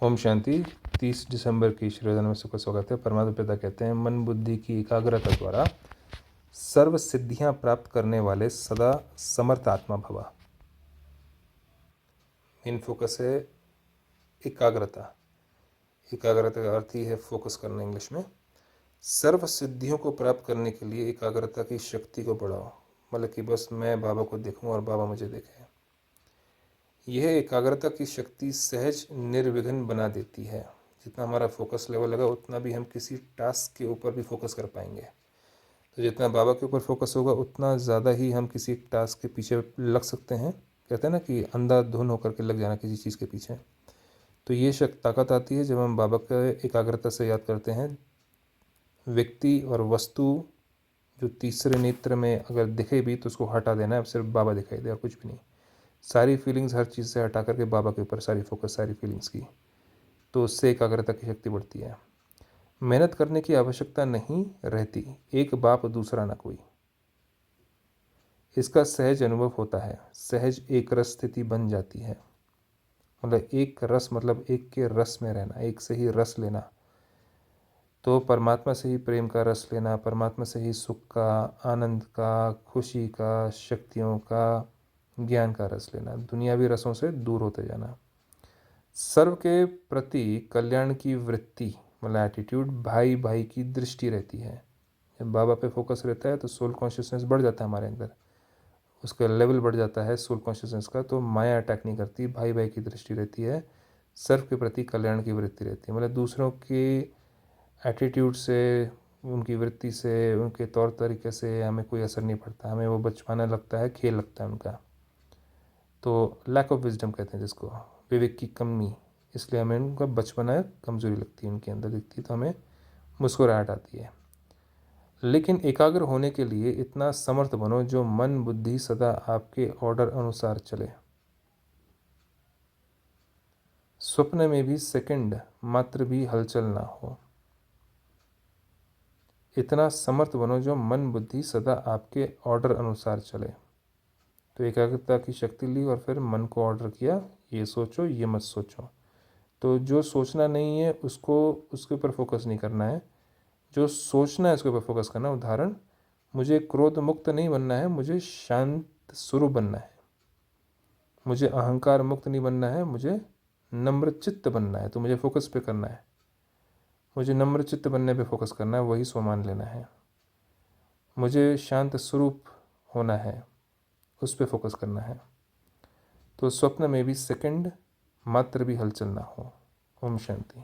ओम शांति। 30 दिसंबर की श्रीरचना में सबका स्वागत है। परमात्मा पिता कहते हैं, मन बुद्धि की एकाग्रता द्वारा सर्व सिद्धियां प्राप्त करने वाले सदा समर्थ आत्मा भवा। मेन फोकस है एकाग्रता। एकाग्रता का अर्थ ही है फोकस करना इंग्लिश में। सर्व सिद्धियों को प्राप्त करने के लिए एकाग्रता की शक्ति को बढ़ाओ। मतलब कि बस मैं बाबा को देखूं और बाबा मुझे देखें। यह एकाग्रता की शक्ति सहज निर्विघ्न बना देती है। जितना हमारा फोकस लेवल लगा उतना भी हम किसी टास्क के ऊपर भी फोकस कर पाएंगे। तो जितना बाबा के ऊपर फोकस होगा उतना ज़्यादा ही हम किसी एक टास्क के पीछे लग सकते हैं। कहते हैं ना कि अंधाधुन होकर के लग जाना किसी चीज़ के पीछे। तो ये ताकत आती है जब हम बाबा का एकाग्रता से याद करते हैं। व्यक्ति और वस्तु जो तीसरे नेत्र में अगर दिखे भी तो उसको हटा देना है, सिर्फ बाबा दिखाई दे और कुछ भी नहीं। सारी फीलिंग्स हर चीज़ से हटा करके बाबा के ऊपर सारी फोकस, सारी फीलिंग्स की, तो उससे एकाग्रता की शक्ति बढ़ती है। मेहनत करने की आवश्यकता नहीं रहती, एक बाप दूसरा ना कोई, इसका सहज अनुभव होता है। सहज एक रस स्थिति बन जाती है। मतलब एक रस मतलब एक के रस में रहना, एक से ही रस लेना। तो परमात्मा से ही प्रेम का रस लेना, परमात्मा से ही सुख का, आनंद का, खुशी का, शक्तियों का, ज्ञान का रस लेना, दुनियावी रसों से दूर होते जाना। सर्व के प्रति कल्याण की वृत्ति मतलब एटीट्यूड, भाई भाई की दृष्टि रहती है। जब बाबा पे फोकस रहता है तो सोल कॉन्शियसनेस बढ़ जाता है हमारे अंदर, उसका लेवल बढ़ जाता है सोल कॉन्शियसनेस का। तो माया अटैक नहीं करती, भाई भाई की दृष्टि रहती है, सर्व के प्रति कल्याण की वृत्ति रहती है। मतलब दूसरों की एटीट्यूड से, उनकी वृत्ति से, उनके तौर तरीके से हमें कोई असर नहीं पड़ता। हमें वो बचपना लगता है, खेल लगता है उनका। तो लैक ऑफ विजडम कहते हैं जिसको, विवेक की कमी, इसलिए हमें उनका बचपना कमज़ोरी लगती है, उनके अंदर दिखती है, तो हमें मुस्कुराहट आती है। लेकिन एकाग्र होने के लिए इतना समर्थ बनो जो मन बुद्धि सदा आपके ऑर्डर अनुसार चले। स्वप्न में भी सेकंड मात्र भी हलचल ना हो। इतना समर्थ बनो जो मन बुद्धि सदा आपके ऑर्डर अनुसार चले। तो एकाग्रता की शक्ति ली और फिर मन को ऑर्डर किया, ये सोचो ये मत सोचो। तो जो सोचना नहीं है उसको, उसके ऊपर फोकस नहीं करना है, जो सोचना है उसके ऊपर फोकस करना। उदाहरण, मुझे क्रोध मुक्त नहीं बनना है, मुझे शांत स्वरूप बनना है। मुझे अहंकार मुक्त नहीं बनना है, मुझे नम्र चित्त बनना है। तो मुझे फोकस पे करना है, मुझे नम्र चित्त बनने पे फोकस करना है, वही स्वमान लेना है। मुझे शांत स्वरूप होना है, उस पर फोकस करना है। तो स्वप्न में भी सेकंड मात्र भी हलचल ना हो। ओम शांति।